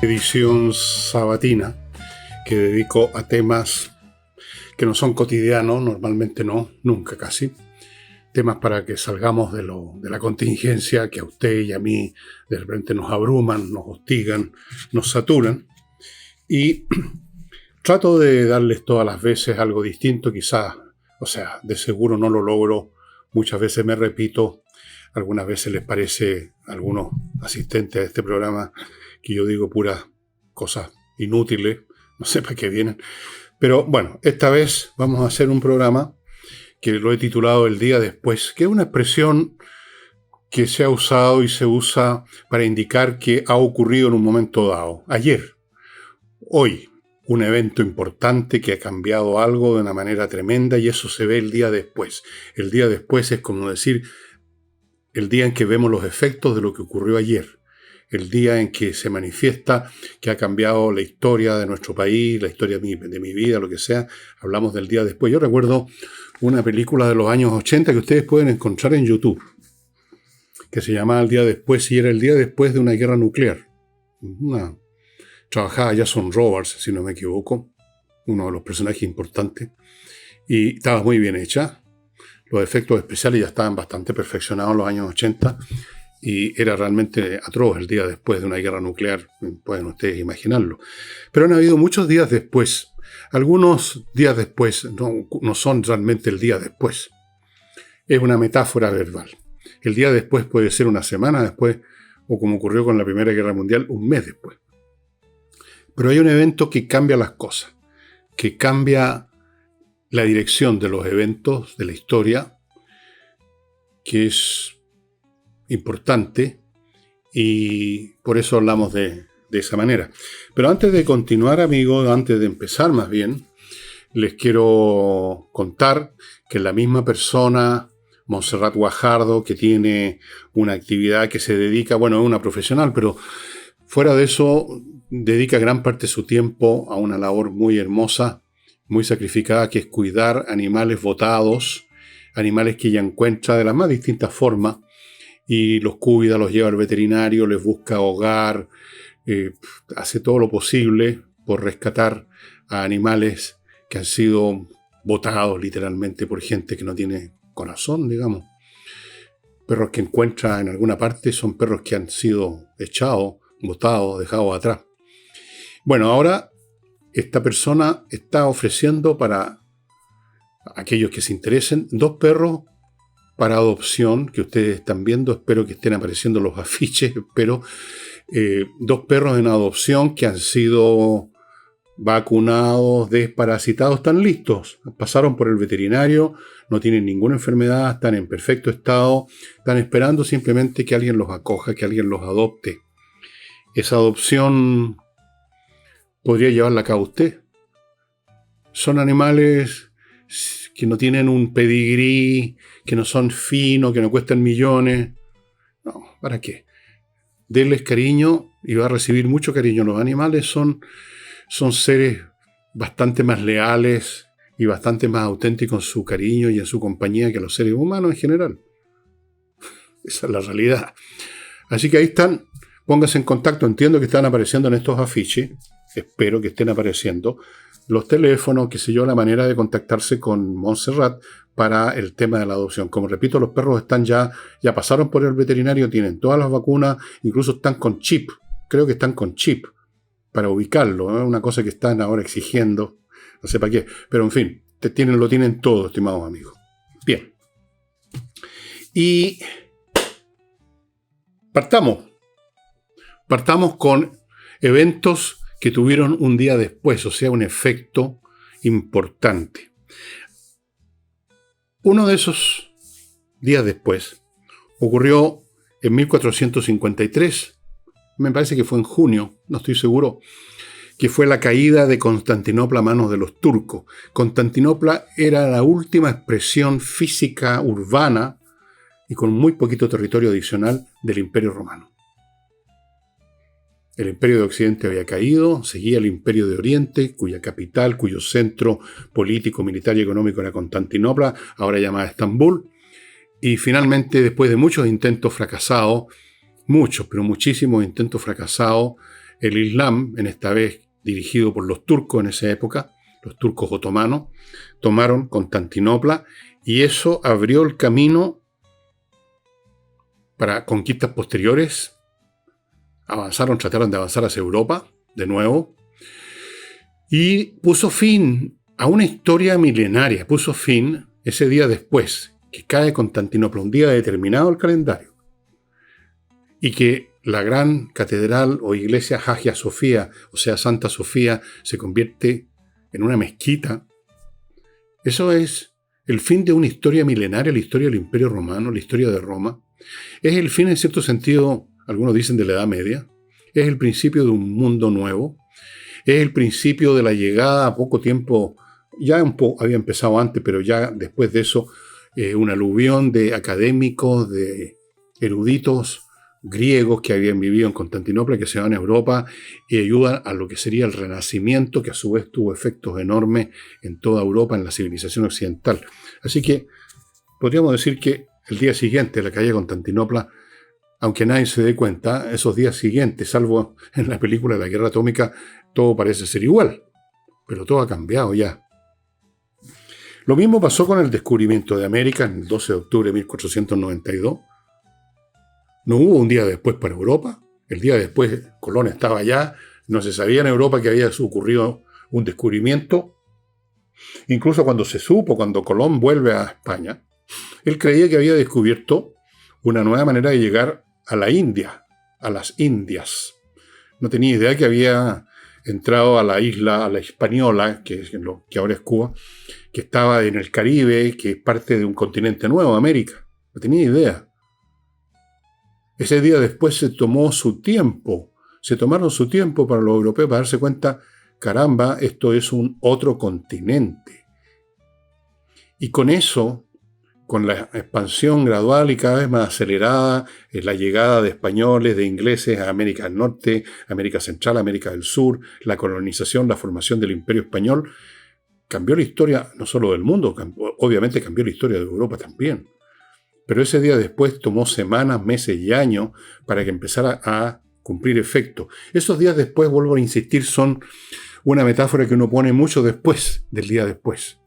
edición sabatina que dedico a temas que no son cotidianos, normalmente no, nunca casi. Temas para que salgamos de la contingencia que a usted y a mí de repente nos abruman, nos hostigan, nos saturan. Y trato de darles todas las veces algo distinto, quizás, de seguro no lo logro, muchas veces me repito, algunas veces les parece a algunos asistentes a este programa que yo digo puras cosas inútiles, no sé para qué vienen. Pero bueno, esta vez vamos a hacer un programa que lo he titulado El día después, que es una expresión que se ha usado y se usa para indicar que ha ocurrido en un momento dado. Ayer, hoy, un evento importante que ha cambiado algo de una manera tremenda y eso se ve el día después. El día después es como decir el día en que vemos los efectos de lo que ocurrió ayer. El día en que se manifiesta que ha cambiado la historia de nuestro país, la historia de mi vida, lo que sea. Hablamos del día después. Yo recuerdo una película de los años 80 que ustedes pueden encontrar en YouTube, que se llamaba El día después y era el día después de una guerra nuclear. Trabajaba Jason Robards, si no me equivoco, uno de los personajes importantes, y estaba muy bien hecha. Los efectos especiales ya estaban bastante perfeccionados en los años 80 y era realmente atroz el día después de una guerra nuclear, pueden ustedes imaginarlo. Pero han habido muchos días después. Algunos días después no son realmente el día después. Es una metáfora verbal. El día después puede ser una semana después o, como ocurrió con la Primera Guerra Mundial, un mes después. Pero hay un evento que cambia las cosas, que cambia la dirección de los eventos, de la historia, que es importante y por eso hablamos de esa manera. Pero antes de continuar, amigos, antes de empezar más bien, les quiero contar que la misma persona, Montserrat Guajardo, que tiene una actividad que se dedica, bueno, es una profesional, pero fuera de eso, dedica gran parte de su tiempo a una labor muy hermosa, muy sacrificada, que es cuidar animales botados, animales que ella encuentra de las más distintas formas, y los cuida, los lleva al veterinario, les busca hogar, hace todo lo posible por rescatar a animales que han sido botados literalmente por gente que no tiene corazón, digamos. Perros que encuentra en alguna parte son perros que han sido echados, botados, dejados atrás. Bueno, ahora esta persona está ofreciendo para aquellos que se interesen 2 perros para adopción, que ustedes están viendo, espero que estén apareciendo los afiches, pero 2 perros en adopción que han sido vacunados, desparasitados, están listos, pasaron por el veterinario, no tienen ninguna enfermedad, están en perfecto estado, están esperando simplemente que alguien los acoja, que alguien los adopte. Esa adopción podría llevarla a cabo usted. Son animales que no tienen un pedigrí, que no son finos, que no cuestan millones. No, ¿para qué? Denles cariño y va a recibir mucho cariño. Los animales son seres bastante más leales y bastante más auténticos en su cariño y en su compañía que los seres humanos en general. Esa es la realidad. Así que ahí están. Pónganse en contacto. Entiendo que están apareciendo en estos afiches. Espero que estén apareciendo los teléfonos, qué sé yo, la manera de contactarse con Montserrat para el tema de la adopción. Como repito, los perros están ya pasaron por el veterinario, tienen todas las vacunas, incluso están con chip. Creo que están con chip para ubicarlo, ¿no? Una cosa que están ahora exigiendo, no sé para qué. Pero en fin, lo tienen todo, estimados amigos. Bien. Y partamos con eventos que tuvieron un día después, o sea, un efecto importante. Uno de esos días después ocurrió en 1453, me parece que fue en junio, no estoy seguro, que fue la caída de Constantinopla a manos de los turcos. Constantinopla era la última expresión física urbana y con muy poquito territorio adicional del Imperio Romano. El Imperio de Occidente había caído, seguía el Imperio de Oriente, cuya capital, cuyo centro político, militar y económico era Constantinopla, ahora llamada Estambul. Y finalmente, después de muchos intentos fracasados, muchísimos intentos fracasados, el Islam, en esta vez dirigido por los turcos en esa época, los turcos otomanos, tomaron Constantinopla y eso abrió el camino para conquistas posteriores. Trataron de avanzar hacia Europa de nuevo y puso fin a una historia milenaria, puso fin ese día después que cae Constantinopla, un día determinado del calendario, y que la gran catedral o iglesia Hagia Sofía, o sea, Santa Sofía, se convierte en una mezquita. Eso es el fin de una historia milenaria, la historia del Imperio Romano, la historia de Roma. Es el fin, en cierto sentido, algunos dicen de la Edad Media. Es el principio de un mundo nuevo. Es el principio de la llegada a poco tiempo, ya había empezado antes, pero ya después de eso, un aluvión de académicos, de eruditos griegos que habían vivido en Constantinopla, que se van a Europa y ayudan a lo que sería el Renacimiento, que a su vez tuvo efectos enormes en toda Europa, en la civilización occidental. Así que podríamos decir que el día siguiente de la caída de Constantinopla, aunque nadie se dé cuenta, esos días siguientes, salvo en la película de la guerra atómica, todo parece ser igual, pero todo ha cambiado ya. Lo mismo pasó con el descubrimiento de América en el 12 de octubre de 1492. No hubo un día después para Europa. El día después Colón estaba allá. No se sabía en Europa que había ocurrido un descubrimiento. Incluso cuando Colón vuelve a España, él creía que había descubierto una nueva manera de llegar a la India, a las Indias. No tenía idea que había entrado a la isla, a la Hispaniola, que ahora es Cuba, que estaba en el Caribe, que es parte de un continente nuevo, América. No tenía idea. Ese día después se tomaron su tiempo para los europeos para darse cuenta, caramba, esto es un otro continente. Y con eso, con la expansión gradual y cada vez más acelerada, la llegada de españoles, de ingleses a América del Norte, América Central, América del Sur, la colonización, la formación del Imperio Español, cambió la historia no solo del mundo, obviamente cambió la historia de Europa también. Pero ese día después tomó semanas, meses y años para que empezara a cumplir efecto. Esos días después, vuelvo a insistir, son una metáfora que uno pone mucho después del día después.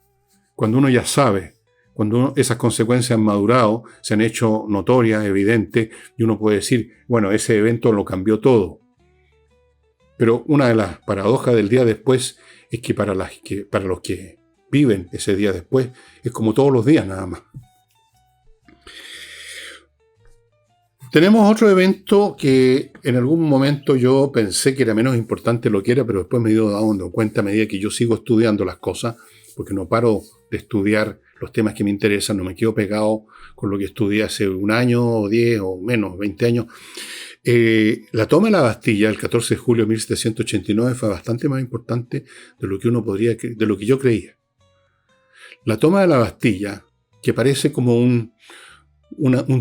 Cuando uno ya sabe, cuando esas consecuencias han madurado, se han hecho notorias, evidentes, y uno puede decir, bueno, ese evento lo cambió todo. Pero una de las paradojas del día después es que para los que viven ese día después, es como todos los días nada más. Tenemos otro evento que en algún momento yo pensé que era menos importante de lo que era, pero después me he ido dando cuenta a medida que yo sigo estudiando las cosas, porque no paro de estudiar los temas que me interesan, no me quedo pegado con lo que estudié hace un año, o 10 o menos, 20 años. La toma de la Bastilla el 14 de julio de 1789 fue bastante más importante de lo que yo creía. La toma de la Bastilla, que parece como un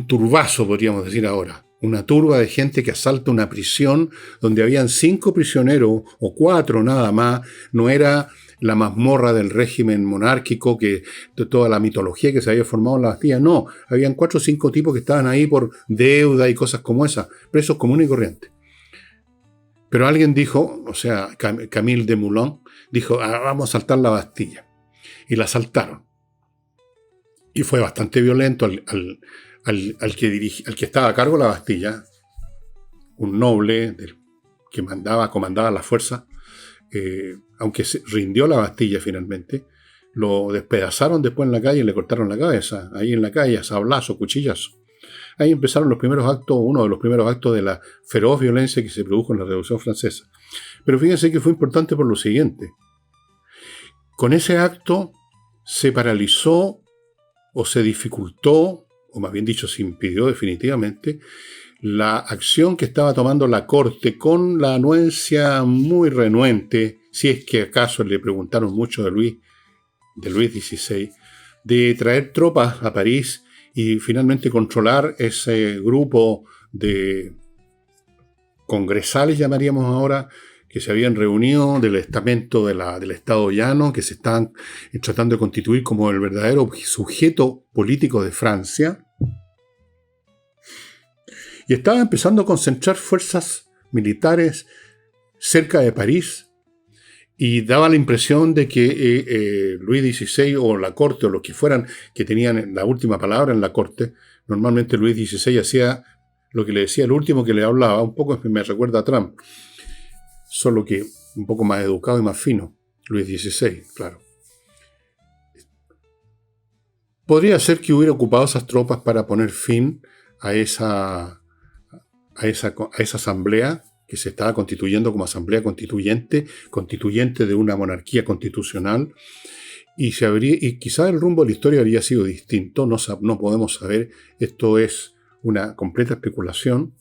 turbazo, podríamos decir ahora. Una turba de gente que asalta una prisión donde habían 5 prisioneros o 4 nada más. No era la mazmorra del régimen monárquico, de toda la mitología que se había formado en la Bastilla. No, habían 4 o 5 tipos que estaban ahí por deuda y cosas como esas, presos comunes y corrientes. Pero alguien dijo, o sea, Camille Desmoulins, dijo, vamos a asaltar la Bastilla. Y la asaltaron. Y fue bastante violento al que estaba a cargo de la Bastilla, un noble que comandaba las fuerzas, aunque se rindió la Bastilla finalmente, lo despedazaron después en la calle y le cortaron la cabeza, ahí en la calle, a sablazo, cuchillazo. Ahí empezaron uno de los primeros actos de la feroz violencia que se produjo en la Revolución Francesa. Pero fíjense que fue importante por lo siguiente. Con ese acto se paralizó o se dificultó, o más bien dicho, se impidió definitivamente, la acción que estaba tomando la corte con la anuencia muy renuente, si es que acaso le preguntaron mucho de Luis XVI, de traer tropas a París y finalmente controlar ese grupo de congresales, llamaríamos ahora, que se habían reunido del estamento del Estado Llano, que se estaban tratando de constituir como el verdadero sujeto político de Francia. Y estaba empezando a concentrar fuerzas militares cerca de París, y daba la impresión de que Luis XVI o la corte o los que fueran que tenían la última palabra en la corte, normalmente Luis XVI hacía lo que le decía el último que le hablaba, un poco me recuerda a Trump, solo que un poco más educado y más fino, Luis XVI, claro. Podría ser que hubiera ocupado esas tropas para poner fin a esa asamblea que se estaba constituyendo como asamblea constituyente de una monarquía constitucional, y quizá el rumbo de la historia habría sido distinto, no podemos saber, esto es una completa especulación,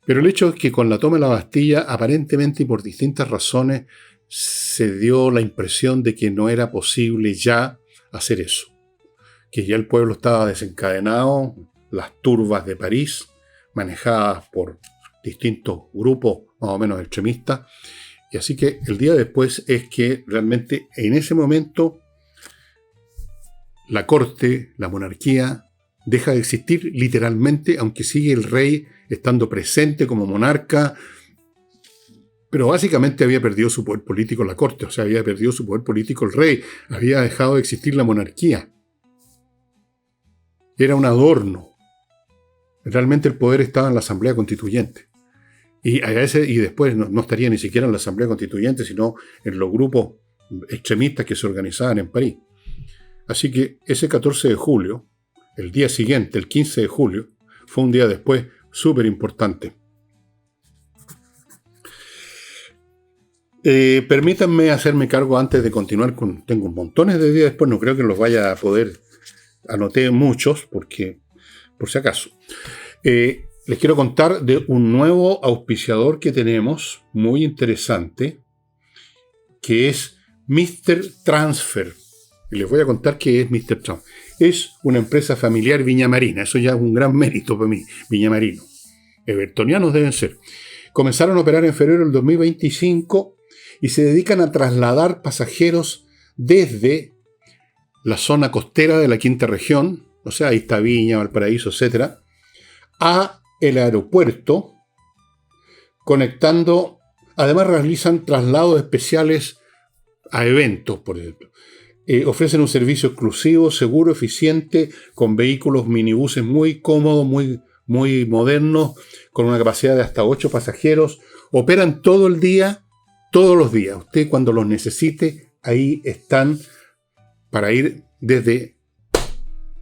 pero el hecho es que con la toma de la Bastilla, aparentemente y por distintas razones, se dio la impresión de que no era posible ya hacer eso, que ya el pueblo estaba desencadenado, las turbas de París, manejadas por distintos grupos más o menos extremistas, y así que el día después es que realmente en ese momento la corte, la monarquía, deja de existir literalmente, aunque sigue el rey estando presente como monarca, pero básicamente había perdido su poder político la corte, o sea, había perdido su poder político el rey, había dejado de existir la monarquía. Era un adorno. Realmente el poder estaba en la Asamblea Constituyente. Y después no estaría ni siquiera en la Asamblea Constituyente, sino en los grupos extremistas que se organizaban en París. Así que ese 14 de julio, el día siguiente, el 15 de julio, fue un día después súper importante. Permítanme hacerme cargo antes de continuar tengo montones de días después, no creo que los vaya a poder, anoté muchos, porque por si acaso. Les quiero contar de un nuevo auspiciador que tenemos, muy interesante, que es Mr. Transfer. Y les voy a contar qué es Mr. Transfer. Es una empresa familiar viñamarina, eso ya es un gran mérito para mí, viñamarino. Evertonianos deben ser. Comenzaron a operar en febrero del 2025 y se dedican a trasladar pasajeros desde la zona costera de la quinta región, o sea, ahí está Viña, Valparaíso, etc., a el aeropuerto, conectando, además realizan traslados especiales a eventos, por ejemplo. Ofrecen un servicio exclusivo, seguro, eficiente, con vehículos minibuses muy cómodos, muy modernos, con una capacidad de hasta 8 pasajeros. Operan todo el día, todos los días. Usted cuando los necesite, ahí están para ir desde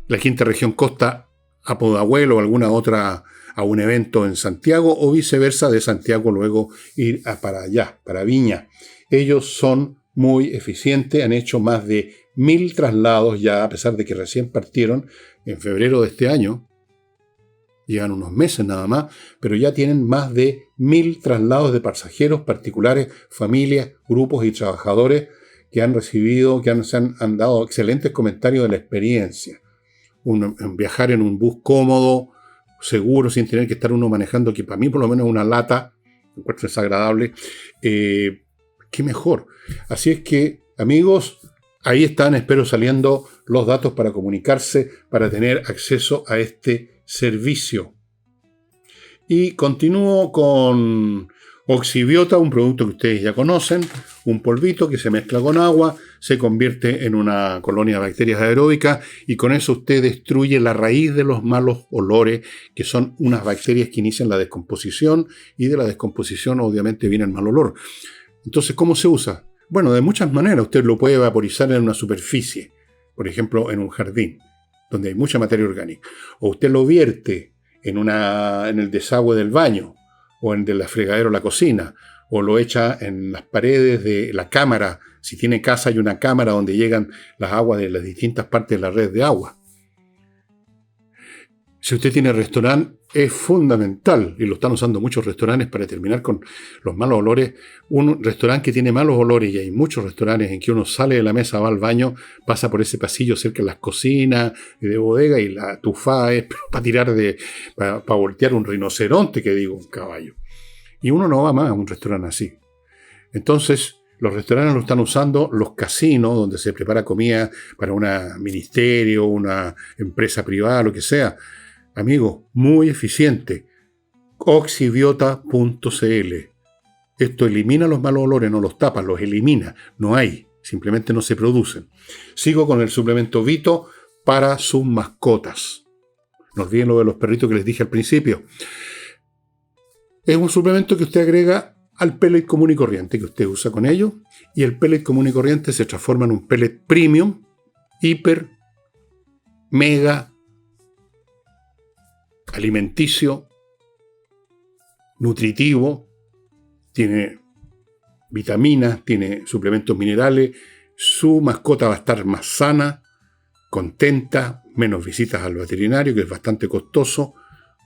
la quinta región costa a Pudahuel o alguna otra, a un evento en Santiago, o viceversa, de Santiago luego ir para allá, para Viña. Ellos son muy eficientes, han hecho más de 1000 traslados ya, a pesar de que recién partieron en febrero de este año. Llevan unos meses nada más, pero ya tienen más de 1000 traslados de pasajeros particulares, familias, grupos y trabajadores que han recibido, han dado excelentes comentarios de la experiencia. Viajar en un bus cómodo, seguro, sin tener que estar uno manejando, que para mí por lo menos una lata, me encuentro desagradable, qué mejor. Así es que, amigos, ahí están, espero saliendo los datos para comunicarse, para tener acceso a este servicio. Y continúo con Oxibiota, un producto que ustedes ya conocen, un polvito que se mezcla con agua, se convierte en una colonia de bacterias aeróbicas y con eso usted destruye la raíz de los malos olores, que son unas bacterias que inician la descomposición, y de la descomposición obviamente viene el mal olor. Entonces, ¿cómo se usa? Bueno, de muchas maneras. Usted lo puede vaporizar en una superficie, por ejemplo, en un jardín, donde hay mucha materia orgánica. O usted lo vierte en el desagüe del baño, o en el fregadero de la cocina, o lo echa en las paredes de la cámara. Si tiene casa, hay una cámara donde llegan las aguas de las distintas partes de la red de agua. Si usted tiene restaurante, es fundamental, y lo están usando muchos restaurantes para terminar con los malos olores. Un restaurante que tiene malos olores, y hay muchos restaurantes en que uno sale de la mesa, va al baño, pasa por ese pasillo cerca de las cocinas de bodega, y la tufa es para tirar para voltear un rinoceronte, que digo, un caballo. Y uno no va más a un restaurante así. Entonces, los restaurantes lo están usando, los casinos, donde se prepara comida para un ministerio, una empresa privada, lo que sea. Amigo, muy eficiente. Oxibiota.cl. Esto elimina los malos olores, no los tapa, los elimina. No hay, simplemente no se producen. Sigo con el suplemento Vito para sus mascotas. No olviden lo de los perritos que les dije al principio. Es un suplemento que usted agrega al pellet común y corriente que usted usa con ello, y el pellet común y corriente se transforma en un pellet premium, hiper, mega, alimenticio, nutritivo, tiene vitaminas, tiene suplementos minerales, su mascota va a estar más sana, contenta, menos visitas al veterinario, que es bastante costoso.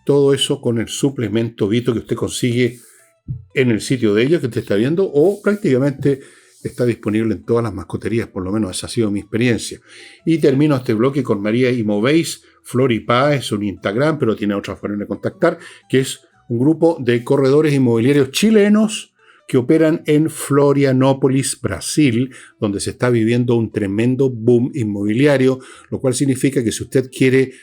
Todo eso con el suplemento Vito que usted consigue en el sitio de ellos que usted está viendo, o prácticamente está disponible en todas las mascoterías, por lo menos esa ha sido mi experiencia. Y termino este bloque con María Imoveis. Floripá es un Instagram, pero tiene otra forma de contactar, que es un grupo de corredores inmobiliarios chilenos que operan en Florianópolis, Brasil, donde se está viviendo un tremendo boom inmobiliario, lo cual significa que si usted quiere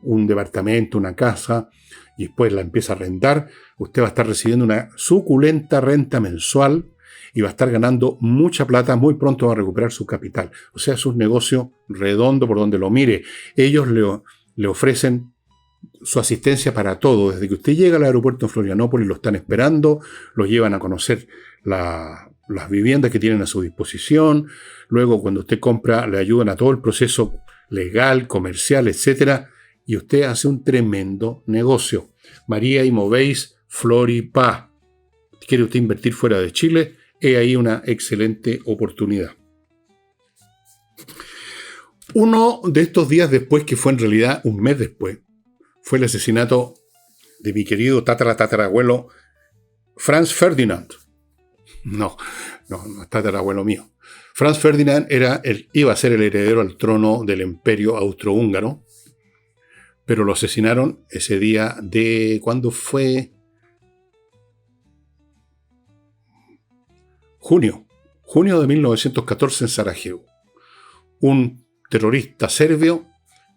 un departamento, una casa, y después la empieza a rentar, usted va a estar recibiendo una suculenta renta mensual y va a estar ganando mucha plata. Muy pronto va a recuperar su capital. O sea, es un negocio redondo por donde lo mire. Ellos le ofrecen su asistencia para todo. Desde que usted llega al aeropuerto en Florianópolis, lo están esperando, lo llevan a conocer las viviendas que tienen a su disposición. Luego, cuando usted compra, le ayudan a todo el proceso legal, comercial, etcétera, y usted hace un tremendo negocio. María Imoveis, Floripá. ¿Quiere usted invertir fuera de Chile? He ahí una excelente oportunidad. Uno de estos días después, que fue en realidad un mes después, fue el asesinato de mi querido tatarabuelo Franz Ferdinand. No es tatarabuelo mío. Franz Ferdinand iba a ser el heredero al trono del Imperio Austrohúngaro, pero lo asesinaron ese día de... ¿Cuándo fue? Junio de 1914 en Sarajevo. Un terrorista serbio,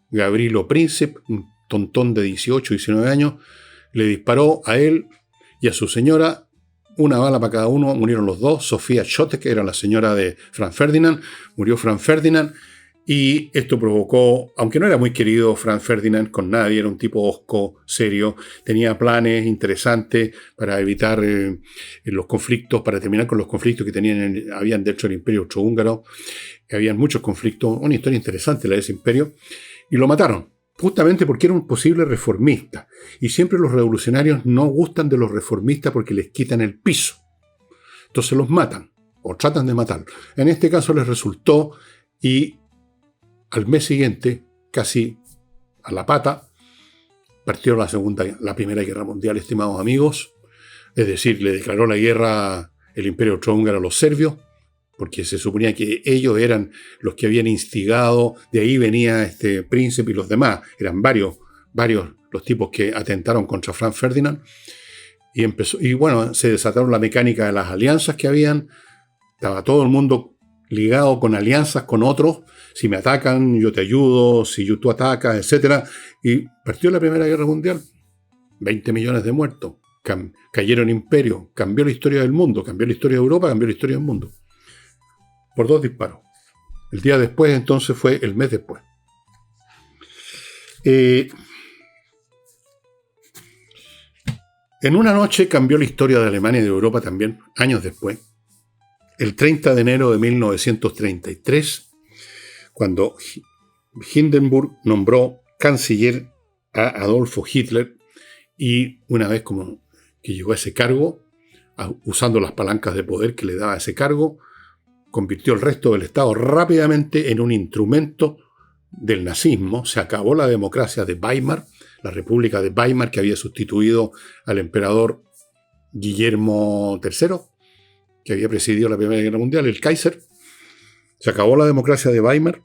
Gavrilo Princip, un tontón de 18, 19 años, le disparó a él y a su señora, una bala para cada uno, murieron los dos. Sofía Chotek era la señora de Franz Ferdinand, murió Franz Ferdinand, y esto provocó, aunque no era muy querido Franz Ferdinand con nadie, era un tipo hosco, serio, tenía planes interesantes para evitar los conflictos, para terminar con los conflictos que habían dentro del Imperio Austrohúngaro. Habían muchos conflictos, una historia interesante la de ese imperio, y lo mataron, justamente porque era un posible reformista. Y siempre los revolucionarios no gustan de los reformistas porque les quitan el piso. Entonces los matan, o tratan de matarlos. En este caso les resultó, y al mes siguiente, casi a la pata, partió la Primera Guerra Mundial, estimados amigos. Es decir, le declaró la guerra el Imperio Austrohúngaro a los serbios, porque se suponía que ellos eran los que habían instigado, de ahí venía este príncipe y los demás. Eran varios los tipos que atentaron contra Franz Ferdinand. Y bueno, se desataron la mecánica de las alianzas que habían. Estaba todo el mundo ligado con alianzas con otros. Si me atacan, yo te ayudo. Si tú atacas, etc. Y partió la Primera Guerra Mundial. 20 millones de muertos. Cayeron imperios. Cambió la historia del mundo. Cambió la historia de Europa. Cambió la historia del mundo. Por 2 disparos. El día después, entonces, fue el mes después. En una noche cambió la historia de Alemania y de Europa también, años después. El 30 de enero de 1933, cuando Hindenburg nombró canciller a Adolfo Hitler, y una vez como que llegó a ese cargo, usando las palancas de poder que le daba ese cargo, convirtió el resto del Estado rápidamente en un instrumento del nazismo. Se acabó la democracia de Weimar, la República de Weimar, que había sustituido al emperador Guillermo III, que había presidido la Primera Guerra Mundial, el Kaiser. Se acabó la democracia de Weimar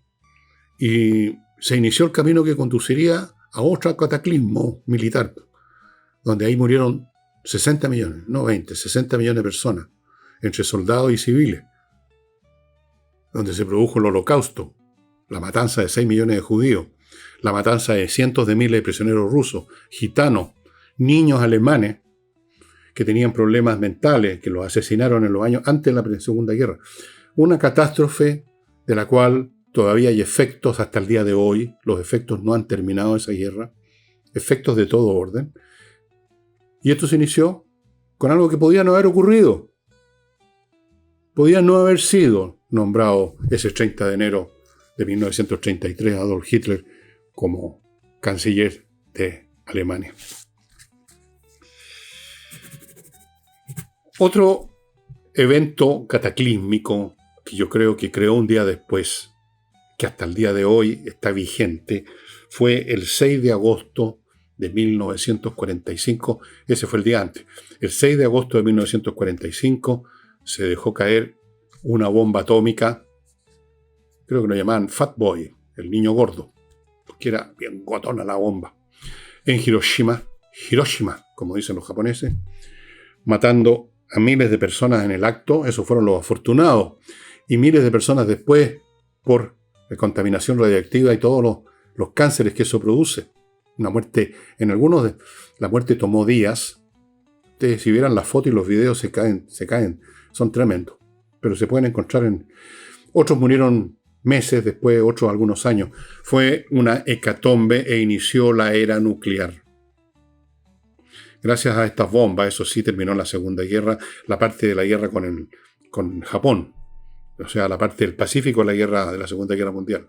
y se inició el camino que conduciría a otro cataclismo militar, donde ahí murieron 60 millones, no 20, 60 millones de personas, entre soldados y civiles, donde se produjo el Holocausto, la matanza de 6 millones de judíos, la matanza de cientos de miles de prisioneros rusos, gitanos, niños alemanes, que tenían problemas mentales, que los asesinaron en los años antes de la Segunda Guerra. Una catástrofe de la cual todavía hay efectos hasta el día de hoy. Los efectos no han terminado de esa guerra. Efectos de todo orden. Y esto se inició con algo que podía no haber ocurrido. Podía no haber sido nombrado ese 30 de enero de 1933 Adolf Hitler como canciller de Alemania. Otro evento cataclísmico que yo creo que creó un día después, que hasta el día de hoy está vigente, fue el 6 de agosto de 1945. Ese fue el día antes. El 6 de agosto de 1945 se dejó caer una bomba atómica, creo que lo llamaban Fat Boy, el niño gordo, porque era bien gotona la bomba, en Hiroshima, como dicen los japoneses, matando a miles de personas en el acto. Esos fueron los afortunados, y miles de personas después por contaminación radiactiva y todos los cánceres que eso produce. Una muerte, en algunos la muerte tomó días. Ustedes si vieran las fotos y los videos se caen, son tremendos, pero se pueden encontrar otros murieron meses después, otros algunos años. Fue una hecatombe e inició la era nuclear. Gracias a estas bombas, eso sí, terminó la Segunda Guerra, la parte de la guerra con Japón, o sea, la parte del Pacífico de la Segunda Guerra Mundial.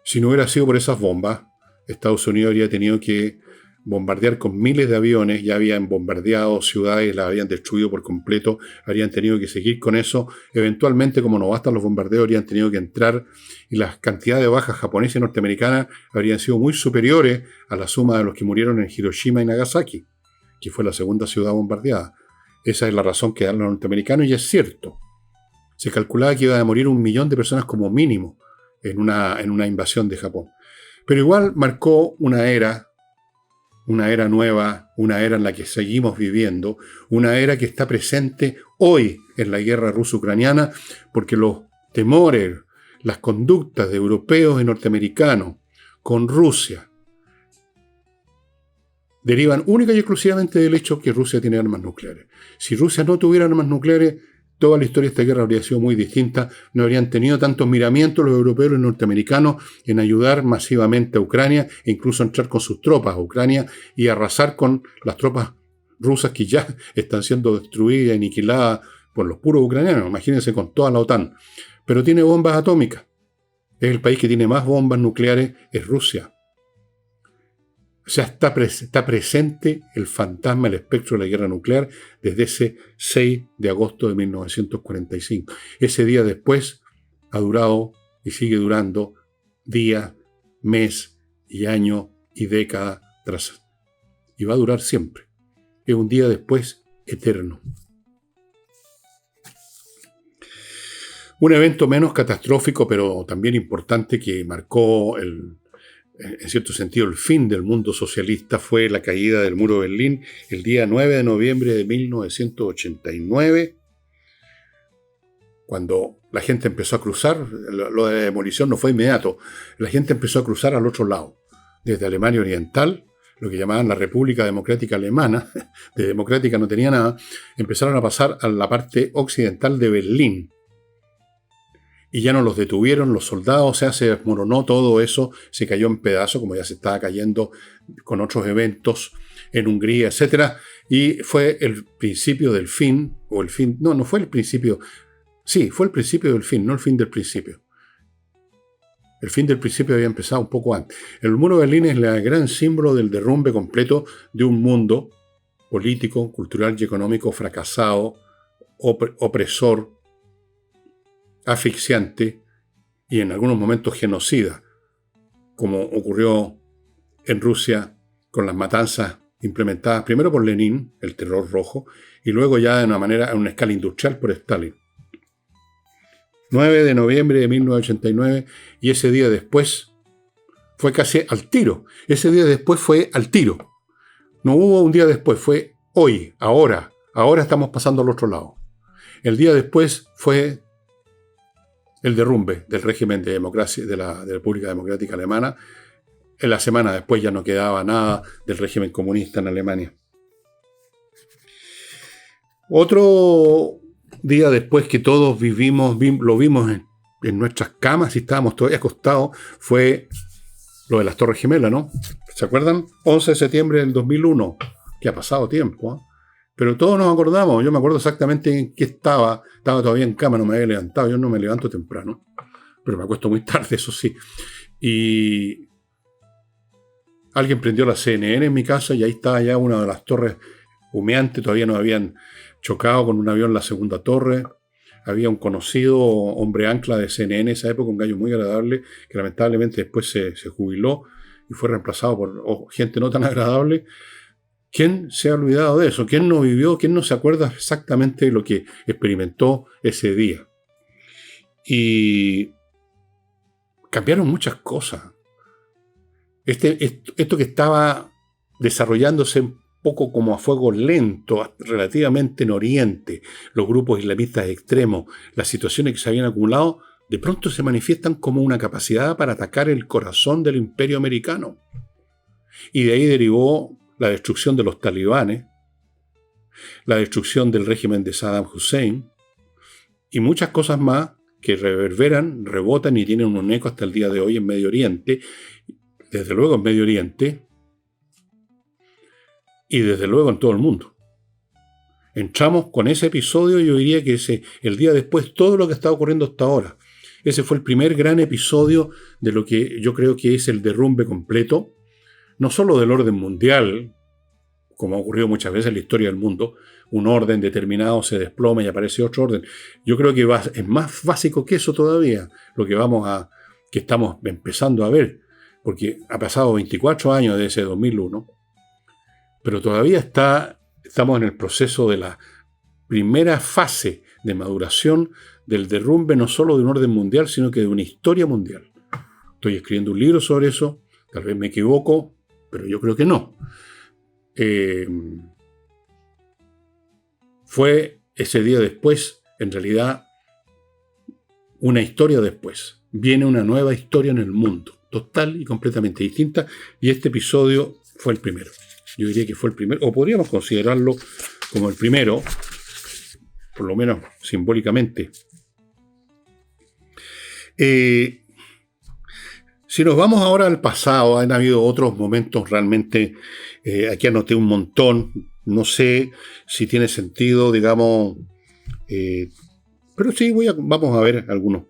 Si no hubiera sido por esas bombas, Estados Unidos habría tenido que bombardear con miles de aviones, ya habían bombardeado ciudades, las habían destruido por completo, habrían tenido que seguir con eso. Eventualmente, como no bastan los bombardeos, habrían tenido que entrar, y las cantidades de bajas japonesas y norteamericanas habrían sido muy superiores a la suma de los que murieron en Hiroshima y Nagasaki, que fue la segunda ciudad bombardeada. Esa es la razón que dan los norteamericanos, y es cierto. Se calculaba que iba a morir 1 millón de personas como mínimo en una invasión de Japón. Pero igual marcó una era nueva, una era en la que seguimos viviendo, una era que está presente hoy en la guerra ruso-ucraniana, porque los temores, las conductas de europeos y norteamericanos con Rusia derivan única y exclusivamente del hecho que Rusia tiene armas nucleares. Si Rusia no tuviera armas nucleares, toda la historia de esta guerra habría sido muy distinta. No habrían tenido tantos miramientos los europeos y los norteamericanos en ayudar masivamente a Ucrania e incluso entrar con sus tropas a Ucrania y arrasar con las tropas rusas que ya están siendo destruidas y aniquiladas por los puros ucranianos. Imagínense con toda la OTAN. Pero tiene bombas atómicas. Es el país que tiene más bombas nucleares, es Rusia. O sea, está presente el fantasma, el espectro de la guerra nuclear desde ese 6 de agosto de 1945. Ese día después ha durado y sigue durando día, mes y año y década tras. Y va a durar siempre. Es un día después eterno. Un evento menos catastrófico, pero también importante, que marcó en cierto sentido el fin del mundo socialista, fue la caída del muro de Berlín el día 9 de noviembre de 1989, cuando la gente empezó a cruzar. Lo de la demolición no fue inmediato. La gente empezó a cruzar al otro lado, desde Alemania Oriental, lo que llamaban la República Democrática Alemana, de democrática no tenía nada, empezaron a pasar a la parte occidental de Berlín. Y ya no los detuvieron los soldados, o sea, se desmoronó todo eso, se cayó en pedazos, como ya se estaba cayendo con otros eventos en Hungría, etc. Y fue el principio del fin, o el fin, no fue el principio, sí, fue el principio del fin, no el fin del principio. El fin del principio había empezado un poco antes. El muro de Berlín es el gran símbolo del derrumbe completo de un mundo político, cultural y económico fracasado, opresor, asfixiante y en algunos momentos genocida, como ocurrió en Rusia con las matanzas implementadas primero por Lenin, el terror rojo, y luego ya de una escala industrial por Stalin. 9 de noviembre de 1989, y ese día después fue casi al tiro. Ese día después fue al tiro. No hubo un día después, fue hoy, ahora. Ahora estamos pasando al otro lado. El día después fue el derrumbe del régimen de democracia de la República Democrática Alemana. En la semana después ya no quedaba nada del régimen comunista en Alemania. Otro día después que todos lo vimos en nuestras camas y estábamos todavía acostados, fue lo de las Torres Gemelas, ¿no? ¿Se acuerdan? 11 de septiembre del 2001, que ha pasado tiempo, ¿eh? Pero todos nos acordamos. Yo me acuerdo exactamente en qué estaba. Estaba todavía en cama, no me había levantado. Yo no me levanto temprano, pero me acuesto muy tarde, eso sí. Y alguien prendió la CNN en mi casa y ahí estaba ya una de las torres humeantes. Todavía no habían chocado con un avión la segunda torre. Había un conocido hombre ancla de CNN en esa época, un gallo muy agradable, que lamentablemente después se jubiló y fue reemplazado por gente no tan agradable. ¿Quién se ha olvidado de eso? ¿Quién no vivió? ¿Quién no se acuerda exactamente de lo que experimentó ese día? Y cambiaron muchas cosas. Esto que estaba desarrollándose un poco como a fuego lento, relativamente en Oriente, los grupos islamistas extremos, las situaciones que se habían acumulado, de pronto se manifiestan como una capacidad para atacar el corazón del imperio americano. Y de ahí derivó la destrucción de los talibanes, la destrucción del régimen de Saddam Hussein y muchas cosas más que reverberan, rebotan y tienen un eco hasta el día de hoy en Medio Oriente, desde luego en Medio Oriente y desde luego en todo el mundo. Entramos con ese episodio y yo diría que el día después todo lo que está ocurriendo hasta ahora. Ese fue el primer gran episodio de lo que yo creo que es el derrumbe completo, no solo del orden mundial, como ha ocurrido muchas veces en la historia del mundo, un orden determinado se desploma y aparece otro orden. Yo creo que es más básico que eso todavía, lo que estamos empezando a ver, porque ha pasado 24 años desde ese 2001, pero todavía estamos en el proceso de la primera fase de maduración del derrumbe no solo de un orden mundial, sino que de una historia mundial. Estoy escribiendo un libro sobre eso, tal vez me equivoco, pero yo creo que no. Fue ese día después, en realidad, una historia después. Viene una nueva historia en el mundo, total y completamente distinta, y este episodio fue el primero. Yo diría que fue el primero, o podríamos considerarlo como el primero, por lo menos simbólicamente. Si nos vamos ahora al pasado, han habido otros momentos realmente, aquí anoté un montón, no sé si tiene sentido, digamos, pero sí, vamos a ver algunos.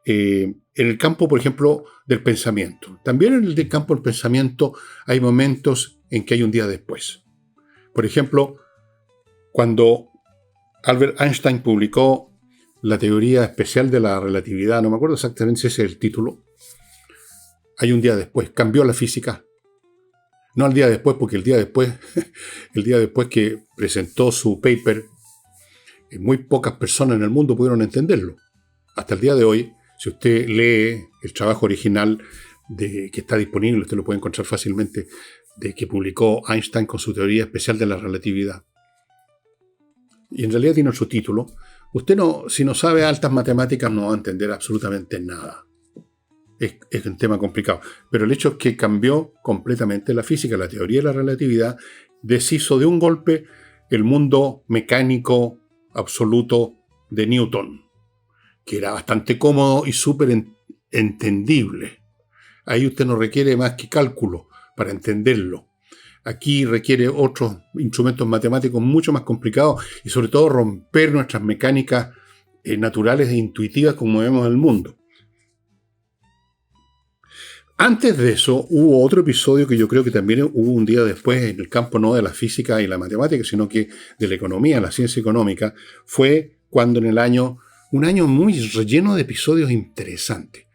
En el campo, por ejemplo, del pensamiento. También en el campo del pensamiento hay momentos en que hay un día después. Por ejemplo, cuando Albert Einstein publicó la teoría especial de la relatividad, no me acuerdo exactamente si ese es el título, hay un día después, cambió la física. No al día después, porque el día después que presentó su paper, muy pocas personas en el mundo pudieron entenderlo. Hasta el día de hoy, si usted lee el trabajo original que está disponible, usted lo puede encontrar fácilmente, de que publicó Einstein con su teoría especial de la relatividad. Y en realidad tiene otro título. Usted si no sabe altas matemáticas no va a entender absolutamente nada. Es un tema complicado. Pero el hecho es que cambió completamente la física, la teoría de la relatividad, deshizo de un golpe el mundo mecánico absoluto de Newton, que era bastante cómodo y súper entendible. Ahí usted no requiere más que cálculo para entenderlo. Aquí requiere otros instrumentos matemáticos mucho más complicados y sobre todo romper nuestras mecánicas naturales e intuitivas como vemos el mundo. Antes de eso hubo otro episodio que yo creo que también hubo un día después en el campo no de la física y la matemática, sino que de la economía, la ciencia económica, fue cuando en un año muy lleno de episodios interesantes,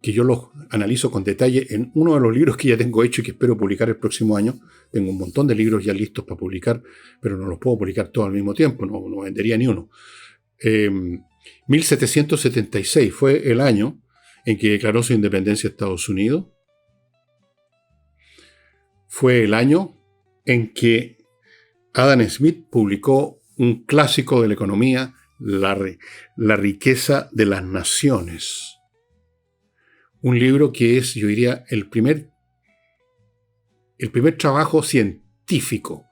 que yo los analizo con detalle en uno de los libros que ya tengo hecho y que espero publicar el próximo año. Tengo un montón de libros ya listos para publicar, pero no los puedo publicar todos al mismo tiempo, no vendería ni uno. 1776 fue el año en que declaró su independencia Estados Unidos. Fue el año en que Adam Smith publicó un clásico de la economía, La riqueza de las naciones. Un libro que es, yo diría, el primer trabajo científico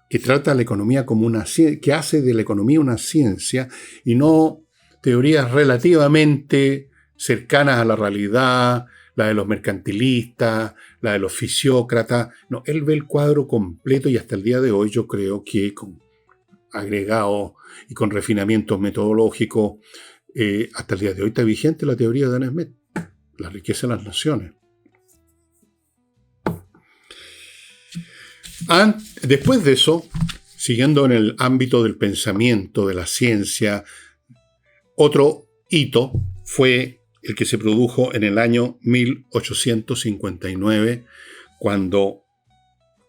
que trata la economía como una ciencia, que hace de la economía una ciencia y no teorías relativamente cercanas a la realidad, la de los mercantilistas, la de los fisiócratas. No, él ve el cuadro completo y hasta el día de hoy yo creo que con agregados y con refinamientos metodológicos, hasta el día de hoy está vigente la teoría de Adam Smith, la riqueza de las naciones. Después de eso, siguiendo en el ámbito del pensamiento, de la ciencia, otro hito fue el que se produjo en el año 1859, cuando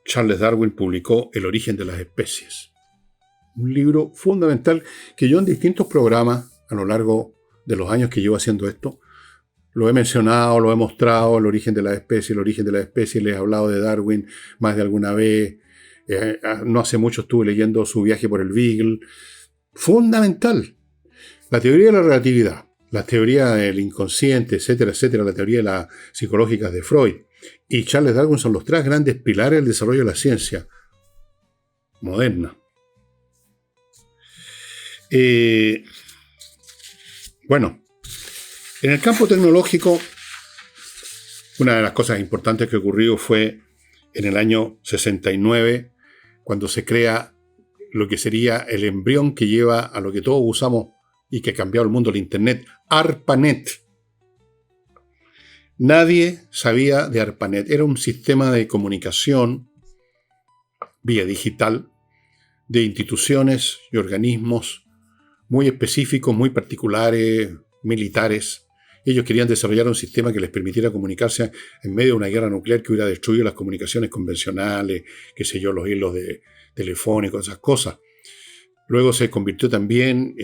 Charles Darwin publicó El origen de las especies. Un libro fundamental que yo en distintos programas, a lo largo de los años que llevo haciendo esto, lo he mencionado, lo he mostrado, el origen de las especies, les he hablado de Darwin más de alguna vez. No hace mucho estuve leyendo su viaje por el Beagle. Fundamental. La teoría de la relatividad, la teoría del inconsciente, etcétera, etcétera, la teoría de las psicológicas de Freud y Charles Darwin son los tres grandes pilares del desarrollo de la ciencia moderna. Bueno, en el campo tecnológico, una de las cosas importantes que ocurrió fue en el año 69, cuando se crea lo que sería el embrión que lleva a lo que todos usamos y que ha cambiado el mundo, el Internet, ARPANET. Nadie sabía de ARPANET. Era un sistema de comunicación vía digital de instituciones y organismos muy específicos, muy particulares, militares. Ellos querían desarrollar un sistema que les permitiera comunicarse en medio de una guerra nuclear que hubiera destruido las comunicaciones convencionales, qué sé yo, los hilos telefónicos, esas cosas. Luego se convirtió también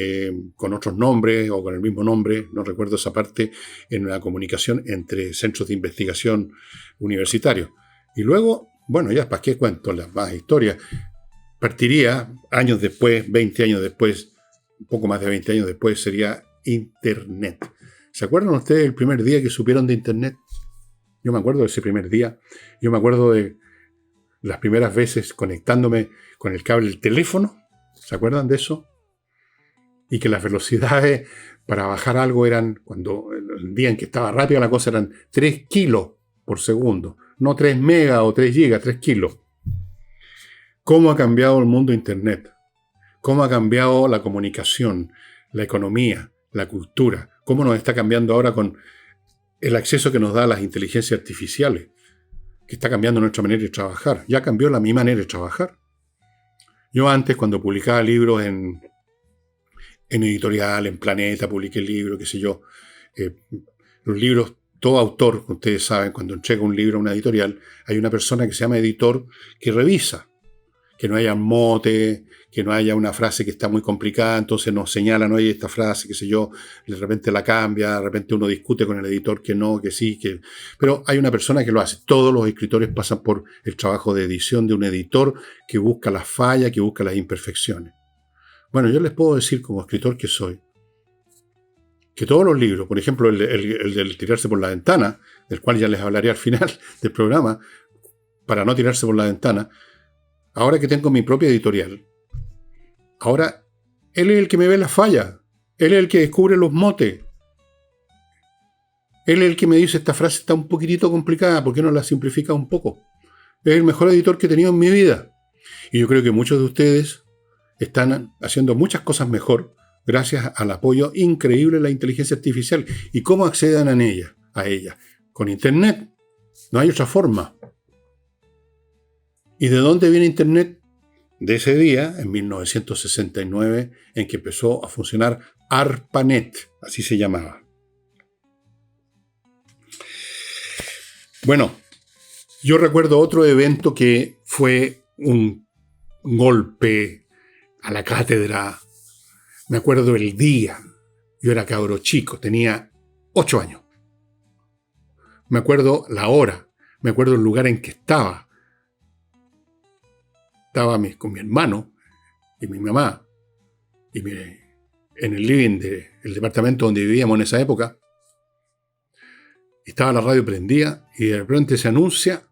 con otros nombres o con el mismo nombre, no recuerdo esa parte, en una comunicación entre centros de investigación universitarios. Y luego, bueno, ya para qué cuento las más historias, partiría años después, 20 años después, un poco más de 20 años después, sería Internet. ¿Se acuerdan ustedes del primer día que supieron de Internet? Yo me acuerdo de ese primer día. Yo me acuerdo de las primeras veces conectándome con el cable del teléfono. ¿Se acuerdan de eso? Y que las velocidades para bajar algo eran, cuando el día en que estaba rápida la cosa, eran 3 kilos por segundo. No 3 megas o 3 gigas, 3 kilos. ¿Cómo ha cambiado el mundo Internet? ¿Cómo ha cambiado la comunicación, la economía, la cultura? ¿Cómo nos está cambiando ahora con el acceso que nos da a las inteligencias artificiales? Que está cambiando nuestra manera de trabajar. Ya cambió mi manera de trabajar. Yo antes, cuando publicaba libros en editorial, en Planeta, publiqué libros, qué sé yo. Los libros, todo autor, ustedes saben, cuando entrega un libro a una editorial, hay una persona que se llama editor que revisa. Que no haya mote, que no haya una frase que está muy complicada, entonces nos señalan, oye, esta frase, qué sé yo, de repente la cambia, de repente uno discute con el editor que no, que sí, que... Pero hay una persona que lo hace. Todos los escritores pasan por el trabajo de edición de un editor que busca las fallas, que busca las imperfecciones. Bueno, yo les puedo decir, como escritor que soy, que todos los libros, por ejemplo, el del tirarse por la ventana, del cual ya les hablaré al final del programa, para no tirarse por la ventana, ahora que tengo mi propia editorial, ahora él es el que me ve las fallas, él es el que descubre los motes, él es el que me dice esta frase está un poquitito complicada, ¿por qué no la simplifica un poco? Es el mejor editor que he tenido en mi vida. Y yo creo que muchos de ustedes están haciendo muchas cosas mejor gracias al apoyo increíble de la inteligencia artificial. ¿Y cómo acceden a ella? Con Internet. No hay otra forma. ¿Y de dónde viene Internet? De ese día, en 1969, en que empezó a funcionar ARPANET, así se llamaba. Bueno, yo recuerdo otro evento que fue un golpe a la cátedra. Me acuerdo el día. Yo era cabro chico, tenía 8 años. Me acuerdo la hora, me acuerdo el lugar en que estaba. Estaba con mi hermano y mi mamá en el living del departamento donde vivíamos en esa época. Estaba la radio prendida y de repente se anuncia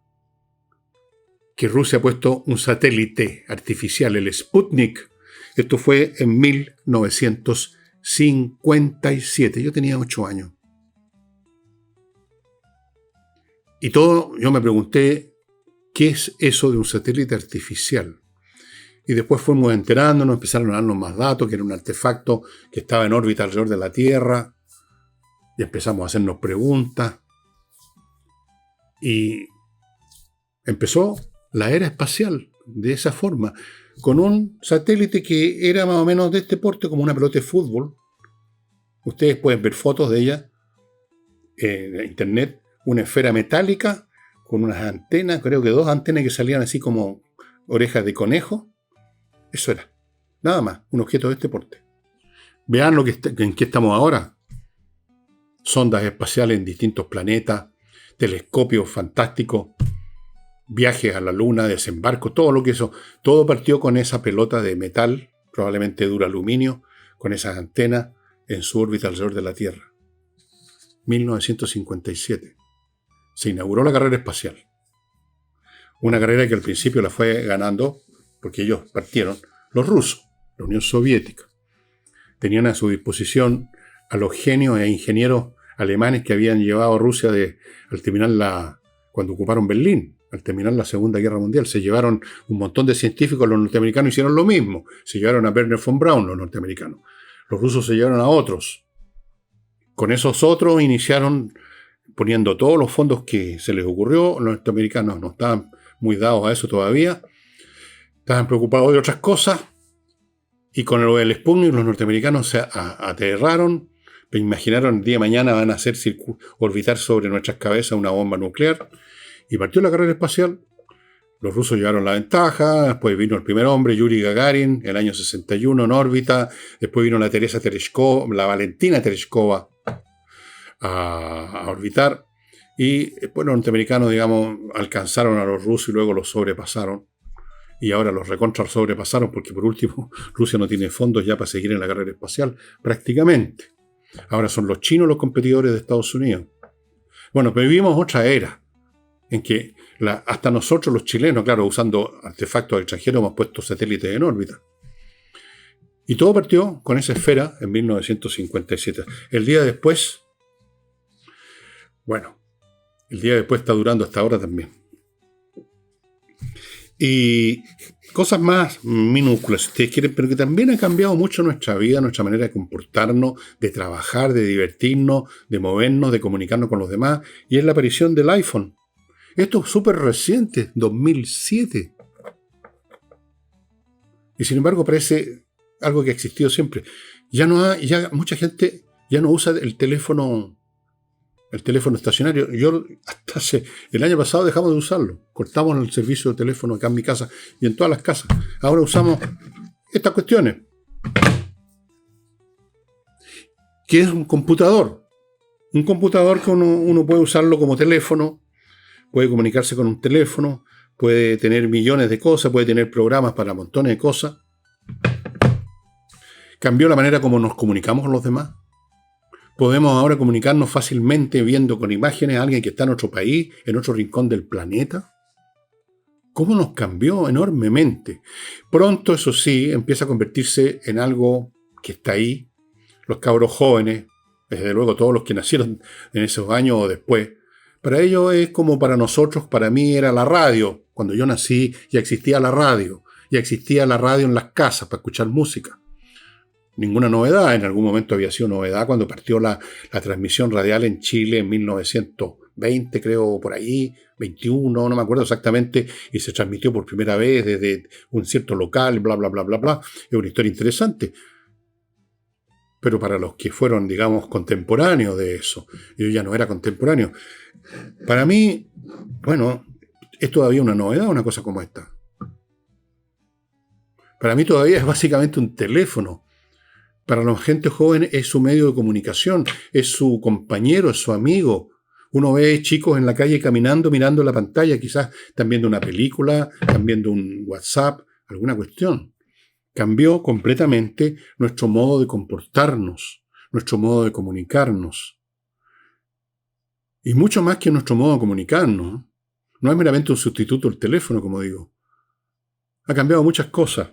que Rusia ha puesto un satélite artificial, el Sputnik. Esto fue en 1957. Yo tenía 8 años. Y yo me pregunté, ¿qué es eso de un satélite artificial? Y después fuimos enterándonos, empezaron a darnos más datos, que era un artefacto que estaba en órbita alrededor de la Tierra. Y empezamos a hacernos preguntas. Y empezó la era espacial de esa forma, con un satélite que era más o menos de este porte, como una pelota de fútbol. Ustedes pueden ver fotos de ella en internet. Una esfera metálica con unas antenas, creo que 2 antenas que salían así como orejas de conejo. Eso era. Nada más, un objeto de este porte. Vean en qué estamos ahora. Sondas espaciales en distintos planetas, telescopios fantásticos, viajes a la Luna, desembarco, todo lo que eso. Todo partió con esa pelota de metal, probablemente duro aluminio, con esas antenas en su órbita alrededor de la Tierra. 1957. Se inauguró la carrera espacial. Una carrera que al principio la fue ganando, porque ellos partieron, los rusos, la Unión Soviética. Tenían a su disposición a los genios e ingenieros alemanes que habían llevado a Rusia al terminar cuando ocuparon Berlín, al terminar la Segunda Guerra Mundial. Se llevaron un montón de científicos, los norteamericanos hicieron lo mismo. Se llevaron a Wernher von Braun, los norteamericanos. Los rusos se llevaron a otros. Con esos otros iniciaron poniendo todos los fondos que se les ocurrió. Los norteamericanos no estaban muy dados a eso todavía. Estaban preocupados de otras cosas. Y con el Sputnik los norteamericanos se aterraron. Imaginaron el día de mañana van a hacer orbitar sobre nuestras cabezas una bomba nuclear. Y partió la carrera espacial. Los rusos llevaron la ventaja. Después vino el primer hombre, Yuri Gagarin, en el año 61 en órbita. Después vino la Valentina Tereshkova a orbitar. Y después los norteamericanos, digamos, alcanzaron a los rusos y luego los sobrepasaron. Y ahora los recontra sobrepasaron porque, por último, Rusia no tiene fondos ya para seguir en la carrera espacial, prácticamente. Ahora son los chinos los competidores de Estados Unidos. Bueno, pero vivimos otra era en que hasta nosotros los chilenos, claro, usando artefactos extranjeros, hemos puesto satélites en órbita. Y todo partió con esa esfera en 1957. El día después está durando hasta ahora también. Y cosas más minúsculas, si ustedes quieren, pero que también ha cambiado mucho nuestra vida, nuestra manera de comportarnos, de trabajar, de divertirnos, de movernos, de comunicarnos con los demás, y es la aparición del iPhone. Esto es súper reciente, 2007. Y sin embargo parece algo que ha existido siempre. Ya mucha gente ya no usa el teléfono estacionario. Yo hasta el año pasado dejamos de usarlo. Cortamos el servicio de teléfono acá en mi casa y en todas las casas. Ahora usamos estas cuestiones. ¿Qué es un computador? Un computador que uno puede usarlo como teléfono, puede comunicarse con un teléfono, puede tener millones de cosas, puede tener programas para montones de cosas. Cambió la manera como nos comunicamos con los demás. Podemos ahora comunicarnos fácilmente viendo con imágenes a alguien que está en otro país, en otro rincón del planeta. ¿Cómo nos cambió enormemente? Pronto, eso sí, empieza a convertirse en algo que está ahí. Los cabros jóvenes, desde luego todos los que nacieron en esos años o después, para ellos es como para nosotros, para mí era la radio. Cuando yo nací ya existía la radio. Ya existía la radio en las casas para escuchar música. Ninguna novedad, en algún momento había sido novedad cuando partió la transmisión radial en Chile en 1920, creo, por ahí, 21, no me acuerdo exactamente, y se transmitió por primera vez desde un cierto local, bla, bla, bla, bla, bla. Es una historia interesante. Pero para los que fueron, digamos, contemporáneos de eso, yo ya no era contemporáneo. Para mí, bueno, es todavía una novedad una cosa como esta. Para mí todavía es básicamente un teléfono. Para la gente joven es su medio de comunicación, es su compañero, es su amigo. Uno ve chicos en la calle caminando, mirando la pantalla, quizás están viendo una película, están viendo un WhatsApp, alguna cuestión. Cambió completamente nuestro modo de comportarnos, nuestro modo de comunicarnos. Y mucho más que nuestro modo de comunicarnos. No es meramente un sustituto del teléfono, como digo. Ha cambiado muchas cosas.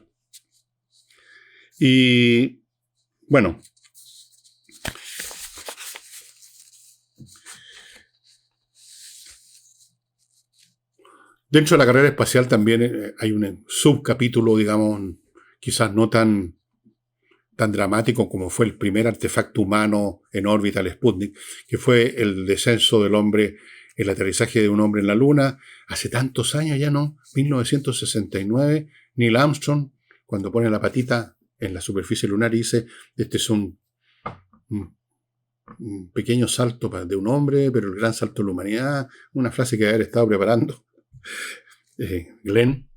Y, bueno, dentro de la carrera espacial también hay un subcapítulo, digamos, quizás no tan dramático como fue el primer artefacto humano en órbita, el Sputnik, que fue el descenso del hombre, el aterrizaje de un hombre en la Luna, hace tantos años ya, ¿no? 1969, Neil Armstrong, cuando pone la patita en la superficie lunar y dice, este es un pequeño salto de un hombre, pero el gran salto de la humanidad, una frase que haber estado preparando. Glenn,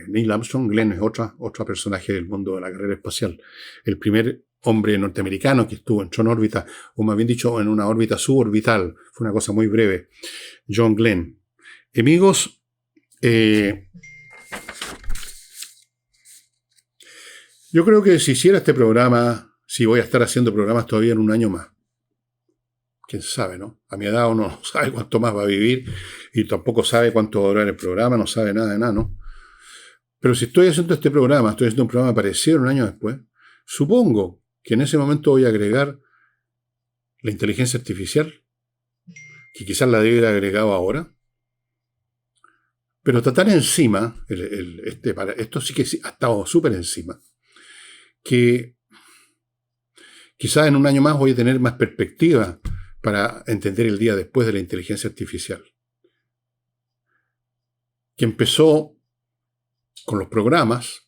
Neil Armstrong. Glenn es otro personaje del mundo de la carrera espacial. El primer hombre norteamericano que entró en órbita, o más bien dicho, en una órbita suborbital. Fue una cosa muy breve. John Glenn. Amigos, yo creo que si hiciera este programa, si voy a estar haciendo programas todavía en un año más. Quién sabe, ¿no? A mi edad uno no sabe cuánto más va a vivir y tampoco sabe cuánto va a durar el programa, no sabe nada de nada, ¿no? Pero si estoy haciendo este programa, estoy haciendo un programa parecido un año después, supongo que en ese momento voy a agregar la inteligencia artificial, que quizás la debiera haber agregado ahora, pero está tan encima, esto sí que ha estado súper encima, que quizás en un año más voy a tener más perspectiva para entender el día después de la inteligencia artificial, que empezó con los programas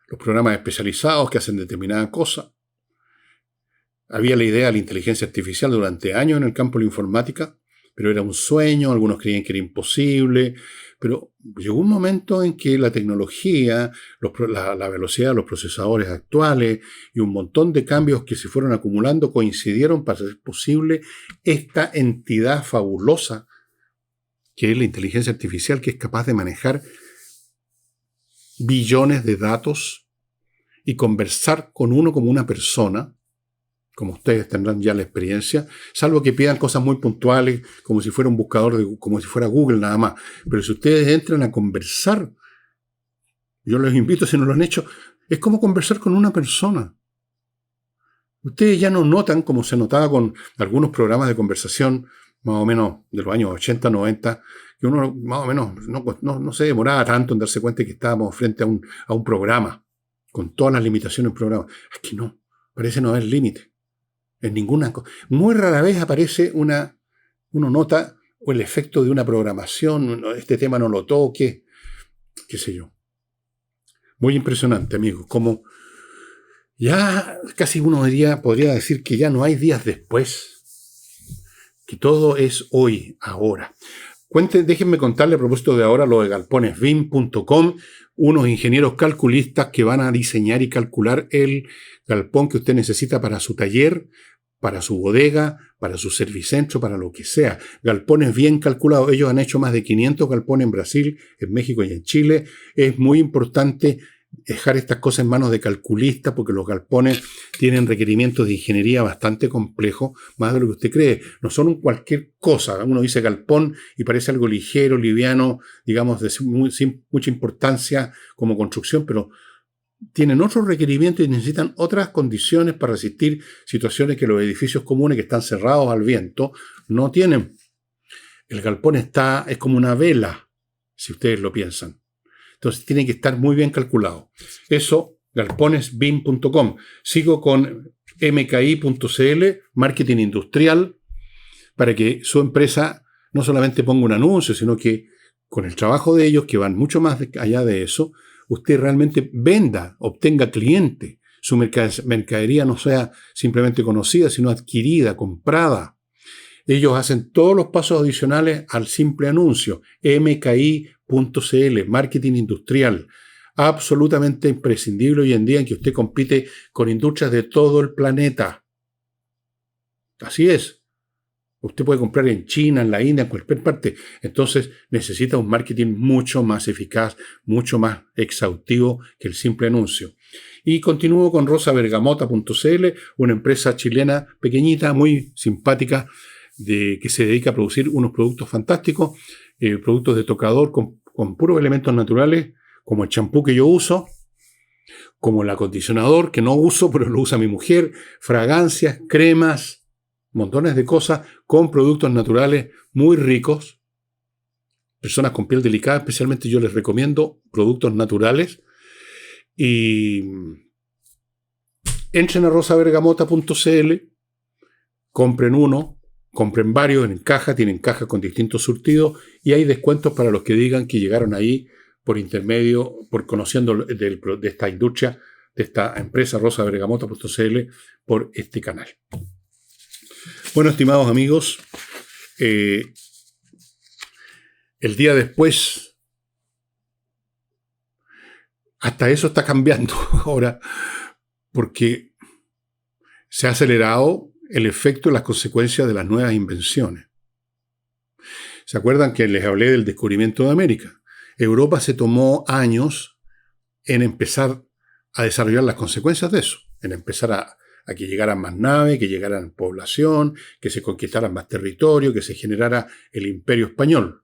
especializados que hacen determinada cosa. Había la idea de la inteligencia artificial durante años en el campo de la informática, pero era un sueño, algunos creían que era imposible, pero llegó un momento en que la tecnología, la velocidad de los procesadores actuales y un montón de cambios que se fueron acumulando coincidieron para hacer posible esta entidad fabulosa que es la inteligencia artificial, que es capaz de manejar billones de datos y conversar con uno como una persona, como ustedes tendrán ya la experiencia, salvo que pidan cosas muy puntuales, como si fuera un buscador, como si fuera Google nada más. Pero si ustedes entran a conversar, yo les invito, si no lo han hecho, es como conversar con una persona. Ustedes ya no notan, como se notaba con algunos programas de conversación, más o menos de los años 80, 90, que uno más o menos no se demoraba tanto en darse cuenta que estábamos frente a un programa, con todas las limitaciones del programa. Aquí no, parece no haber límite. En ninguna cosa. Muy rara vez aparece uno nota o el efecto de una programación, este tema no lo toque, qué sé yo. Muy impresionante, amigos, como ya casi uno podría decir que ya no hay días después, que todo es hoy, ahora. Déjenme contarle a propósito de ahora lo de galponesbim.com, unos ingenieros calculistas que van a diseñar y calcular el galpón que usted necesita para su taller, para su bodega, para su servicentro, para lo que sea. Galpones bien calculados. Ellos han hecho más de 500 galpones en Brasil, en México y en Chile. Es muy importante dejar estas cosas en manos de calculistas porque los galpones tienen requerimientos de ingeniería bastante complejos, más de lo que usted cree. No son cualquier cosa. Uno dice galpón y parece algo ligero, liviano, digamos, sin mucha importancia como construcción, pero tienen otros requerimientos y necesitan otras condiciones para resistir situaciones que los edificios comunes que están cerrados al viento no tienen. El galpón es como una vela, si ustedes lo piensan. Entonces tiene que estar muy bien calculado. Eso, galponesbim.com. Sigo con mki.cl, marketing industrial, para que su empresa no solamente ponga un anuncio, sino que con el trabajo de ellos, que van mucho más allá de eso, usted realmente venda, obtenga cliente, su mercadería no sea simplemente conocida, sino adquirida, comprada. Ellos hacen todos los pasos adicionales al simple anuncio. mki.cl, marketing industrial. Absolutamente imprescindible hoy en día en que usted compite con industrias de todo el planeta. Así es. Usted puede comprar en China, en la India, en cualquier parte. Entonces necesita un marketing mucho más eficaz, mucho más exhaustivo que el simple anuncio. Y continúo con rosabergamota.cl, una empresa chilena pequeñita, muy simpática, que se dedica a producir unos productos fantásticos, productos de tocador con puros elementos naturales, como el champú que yo uso, como el acondicionador que no uso, pero lo usa mi mujer, fragancias, cremas, montones de cosas con productos naturales muy ricos. Personas con piel delicada, especialmente yo les recomiendo productos naturales. Y entren a rosabergamota.cl, compren uno, compren varios en caja, tienen cajas con distintos surtidos y hay descuentos para los que digan que llegaron ahí por intermedio, por conociendo de esta industria, de esta empresa rosabergamota.cl, por este canal. Bueno, estimados amigos, el día después, hasta eso está cambiando ahora, porque se ha acelerado el efecto y las consecuencias de las nuevas invenciones. ¿Se acuerdan que les hablé del descubrimiento de América? Europa se tomó años en empezar a desarrollar las consecuencias de eso, en empezar a que llegaran más naves, que llegaran población, que se conquistaran más territorio, que se generara el imperio español,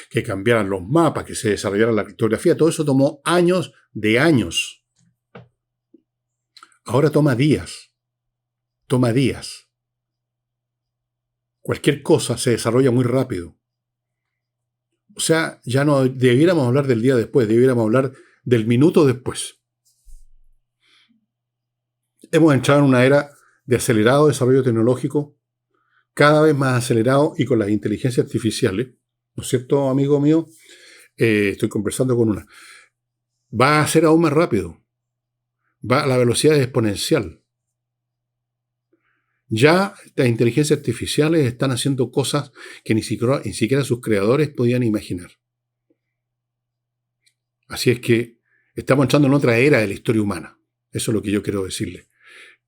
que cambiaran los mapas, que se desarrollara la cartografía. Todo eso tomó años de años. Ahora toma días. Toma días. Cualquier cosa se desarrolla muy rápido. O sea, ya no debiéramos hablar del día después, debiéramos hablar del minuto después. Hemos entrado en una era de acelerado desarrollo tecnológico, cada vez más acelerado y con las inteligencias artificiales. ¿No es cierto, amigo mío? Estoy conversando con una. Va a ser aún más rápido. La velocidad es exponencial. Ya las inteligencias artificiales están haciendo cosas que ni siquiera sus creadores podían imaginar. Así es que estamos entrando en otra era de la historia humana. Eso es lo que yo quiero decirle.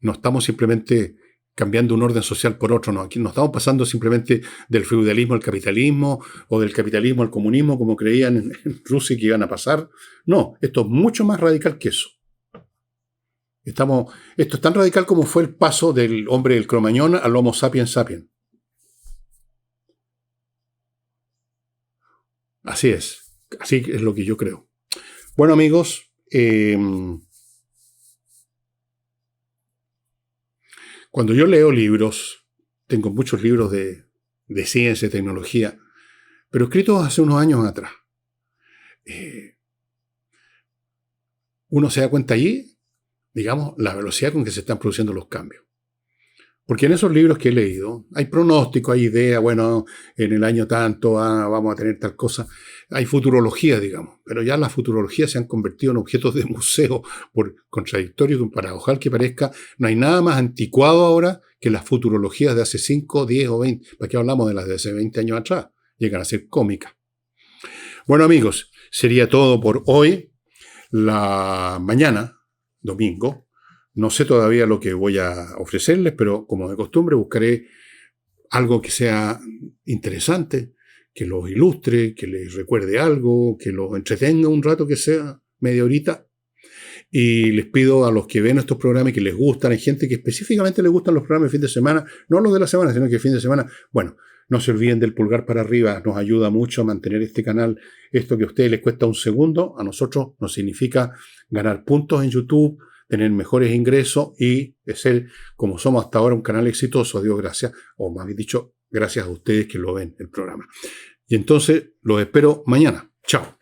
No estamos simplemente cambiando un orden social por otro, no. Aquí no estamos pasando simplemente del feudalismo al capitalismo o del capitalismo al comunismo, como creían en Rusia que iban a pasar. No, esto es mucho más radical que eso. Esto es tan radical como fue el paso del hombre del Cromañón al Homo sapiens sapiens. Así es lo que yo creo. Bueno, amigos, cuando yo leo libros, tengo muchos libros de ciencia y tecnología, pero escritos hace unos años atrás. Uno se da cuenta allí, digamos, la velocidad con que se están produciendo los cambios. Porque en esos libros que he leído, hay pronósticos, hay ideas, bueno, en el año tanto vamos a tener tal cosa. Hay futurología, digamos, pero ya las futurologías se han convertido en objetos de museo, por contradictorio y paradojal que parezca. No hay nada más anticuado ahora que las futurologías de hace 5, 10 o 20. ¿Para qué hablamos de las de hace 20 años atrás? Llegan a ser cómicas. Bueno, amigos, sería todo por hoy. La mañana, domingo, no sé todavía lo que voy a ofrecerles, pero como de costumbre buscaré algo que sea interesante, que los ilustre, que les recuerde algo, que los entretenga un rato, que sea media horita. Y les pido a los que ven estos programas y que les gustan, hay gente que específicamente les gustan los programas de fin de semana, no los de la semana, sino que el fin de semana, bueno, no se olviden del pulgar para arriba, nos ayuda mucho a mantener este canal. Esto que a ustedes les cuesta un segundo, a nosotros nos significa ganar puntos en YouTube, tener mejores ingresos y ser, como somos hasta ahora, un canal exitoso, a Dios gracias, o más bien dicho, gracias a ustedes que lo ven el programa. Y entonces los espero mañana. Chao.